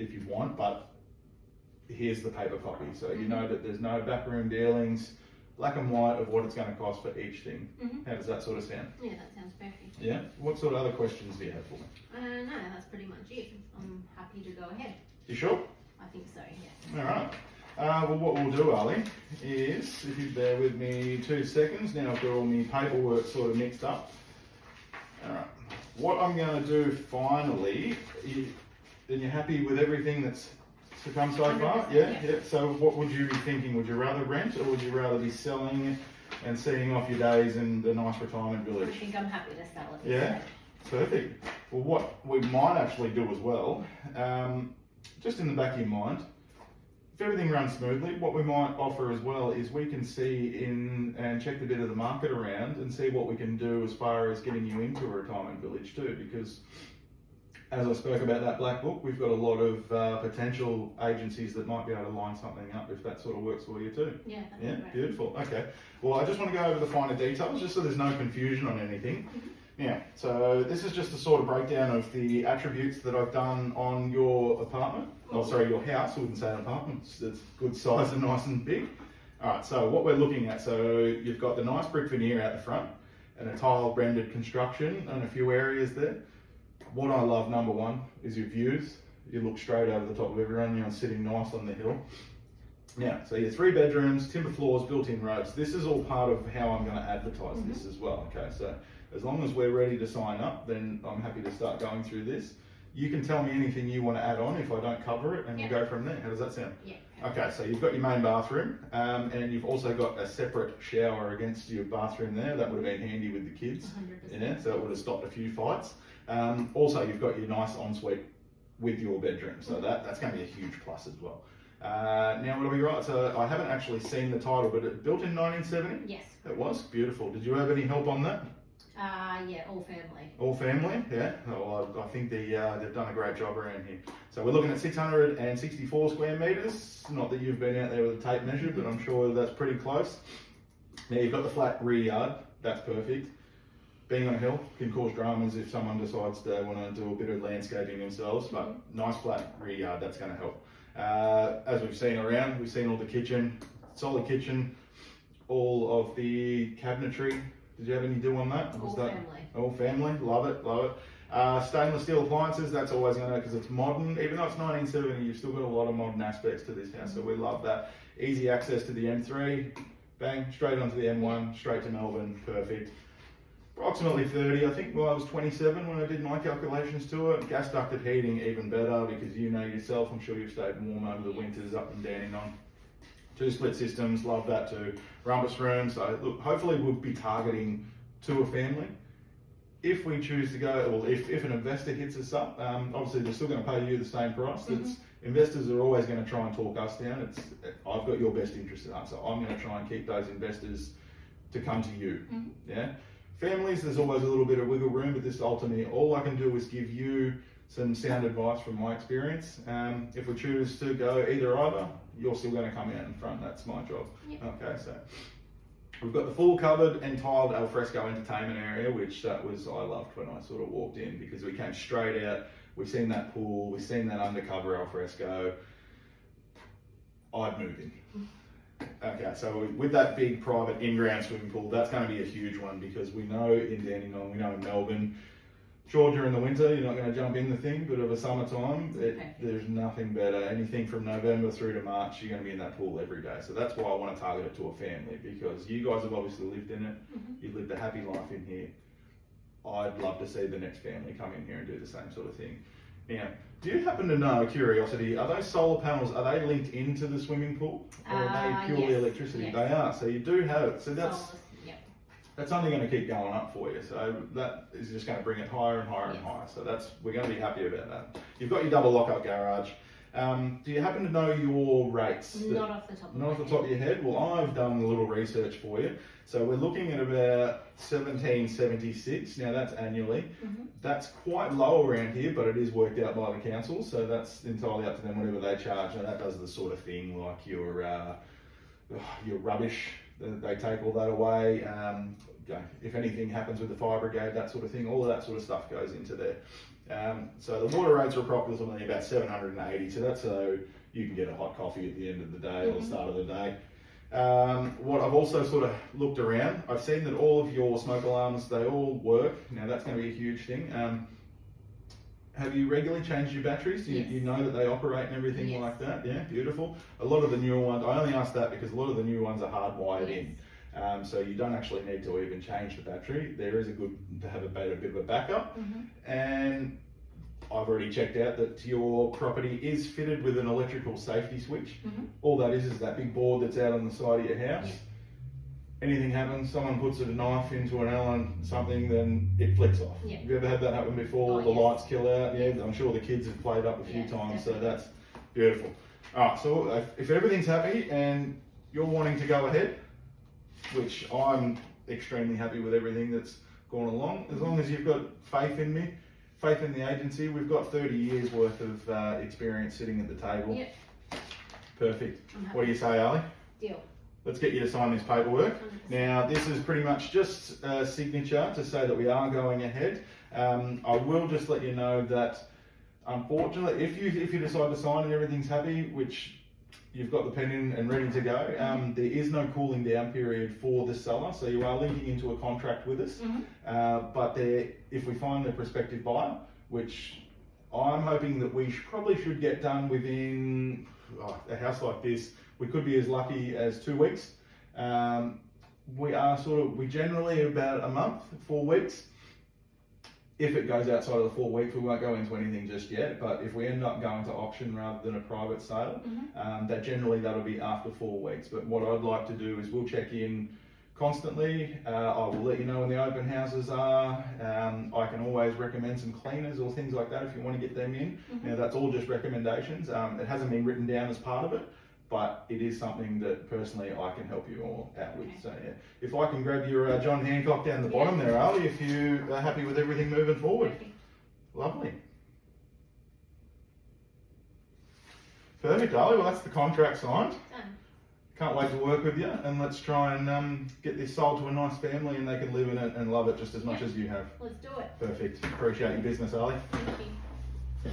if you want, but here's the paper copy. So you know that there's no backroom dealings, black and white of what it's going to cost for each thing. How does that sort of sound? Yeah, that sounds perfect. Yeah? What sort of other questions do you have for me? No, that's pretty much it. I'm happy to go ahead. You sure? I think so, yes. All right. Well, what we'll do, Ali, is, if you bear with me 2 seconds, now I've got all my paperwork sort of mixed up. All right. What I'm going to do finally, then you're happy with everything that's come so far? Yeah? Yeah. So what would you be thinking? Would you rather rent or would you rather be selling and seeing off your days in the nice retirement village? I think I'm happy to sell it. Yeah? Perfect. Well, what we might actually do as well, just in the back of your mind, if everything runs smoothly, what we might offer as well is we can see and check a bit of the market around and see what we can do as far as getting you into a retirement village too, because as I spoke about that black book, we've got a lot of potential agencies that might be able to line something up if that sort of works for you too. Yeah, yeah, beautiful. Okay. Well, I just want to go over the finer details just so there's no confusion on anything. Yeah, so this is just a sort of breakdown of the attributes that I've done on your apartment. Oh, sorry, your house. I wouldn't say an apartment. It's good size and nice and big. All right, so what we're looking at, so you've got the nice brick veneer out the front and a tile rendered construction and a few areas there. What I love, number one, is your views. You look straight over the top of everyone. You're sitting nice on the hill. Now, so your 3 bedrooms, timber floors, built-in robes. This is all part of how I'm going to advertise this as well. Okay, so as long as we're ready to sign up, then I'm happy to start going through this. You can tell me anything you want to add on if I don't cover it, and we'll go from there. How does that sound? Yeah. Okay, so you've got your main bathroom, and you've also got a separate shower against your bathroom there. That would have been handy with the kids. 100%. Yeah, so it would have stopped a few fights. Also, you've got your nice ensuite with your bedroom, so that's going to be a huge plus as well. Now, would I be right? So I haven't actually seen the title, but it built in 1970? Yes. It was? Beautiful. Did you have any help on that? Yeah, all family. All family, yeah. Well, I think they've done a great job around here. So we're looking at 664 square metres. Not that you've been out there with a tape measure, but I'm sure that's pretty close. Now you've got the flat rear yard. That's perfect. Being on a hill can cause dramas if someone decides they want to do a bit of landscaping themselves, but nice flat rear yard, that's going to help. As we've seen around, we've seen all the kitchen, solid kitchen, all of the cabinetry. Did you have any do on that? All family. All family, love it, love it. Stainless steel appliances, that's always going to, because it's modern, even though it's 1970, you've still got a lot of modern aspects to this house, so we love that. Easy access to the M3, bang, straight onto the M1, straight to Melbourne, perfect. Approximately 30, I think I was 27 when I did my calculations to it. Gas ducted heating, even better, because you know yourself, I'm sure you've stayed warm over the winters up and Dandenong. 2 split systems, love that too. Rumpus room, so look, hopefully we'll be targeting to a family. If we choose to go, well, if an investor hits us up, obviously they're still going to pay you the same price. Investors are always going to try and talk us down. I've got your best interest at heart, so I'm going to try and keep those investors to come to you. Yeah. Families, there's always a little bit of wiggle room, but this ultimately, all I can do is give you some sound advice from my experience. If we choose to go either, you're still going to come out in front. That's my job. Yep. Okay, so we've got the full covered and tiled alfresco entertainment area, which I loved when I sort of walked in, because we came straight out. We've seen that pool, we've seen that undercover alfresco. I'd move in. Okay, so with that big private in-ground swimming pool, that's going to be a huge one, because we know in Dandenong, we know in Melbourne, sure, during the winter, you're not going to jump in the thing, but over summertime, there's nothing better. Anything from November through to March, you're going to be in that pool every day. So that's why I want to target it to a family, because you guys have obviously lived in it. You've lived a happy life in here. I'd love to see the next family come in here and do the same sort of thing. Now, do you happen to know, curiosity, are those solar panels, are they linked into the swimming pool? Or are they purely electricity? Yes. They are, so you do have it. So that's... Solid, yep. That's only going to keep going up for you, so that is just going to bring it higher and higher and higher. So we're going to be happy about that. You've got your double lock-up garage. Do you happen to know your rates? Not off the top of my head. Not off the top of your head? Well, I've done a little research for you. So we're looking at about $1,776. Now that's annually. That's quite low around here, but it is worked out by the council, so that's entirely up to them, whatever they charge. Now that does the sort of thing like your rubbish. They take all that away. If anything happens with the fire brigade, that sort of thing, all of that sort of stuff goes into there. So the water rates are approximately about 780, so that's so you can get a hot coffee at the end of the day or the start of the day. What I've also sort of looked around, I've seen that all of your smoke alarms, they all work. Now that's going to be a huge thing. Have you regularly changed your batteries? Yes. You know that they operate and everything like that? Yeah, beautiful. A lot of the newer ones, I only asked that because a lot of the new ones are hardwired in. So you don't actually need to even change the battery. There is a good to have a bit of a backup. And I've already checked out that your property is fitted with an electrical safety switch. All that is that big board that's out on the side of your house. Anything happens, someone puts a knife into an Allen something, then it flicks off. Have you ever had that happen before? The lights kill out. Yeah, I'm sure the kids have played up a few times, so that's beautiful. All right, so if everything's happy and you're wanting to go ahead, which I'm extremely happy with everything that's gone along, as long as you've got faith in me, faith in the agency, we've got 30 years worth of experience sitting at the table. Perfect. What do you say, Ali? Deal. Let's get you to sign this paperwork. 100%. Now, this is pretty much just a signature to say that we are going ahead. I will just let you know that, unfortunately, if you decide to sign and everything's happy, which you've got the pen in and ready to go, there is no cooling down period for the seller, so you are linking into a contract with us. But if we find a prospective buyer, which I'm hoping that we probably should get done within a house like this, we could be as lucky as 2 weeks. We generally about a month, 4 weeks. If it goes outside of the 4 weeks, we won't go into anything just yet, but if we end up going to auction rather than a private sale, that'll be after 4 weeks. But what I'd like to do is we'll check in constantly. I will let you know when the open houses are. I can always recommend some cleaners or things like that if you want to get them in. Now that's all just recommendations. It hasn't been written down as part of it, but it is something that personally I can help you all out with. So yeah, if I can grab your John Hancock down the bottom there, Ali, if you are happy with everything moving forward. Lovely. Perfect, Ali. Well, that's the contract signed. Done. Can't wait to work with you, and let's try and get this sold to a nice family and they can live in it and love it just as much as you have. Let's do it. Perfect. Appreciate your business, Ali. Thank you.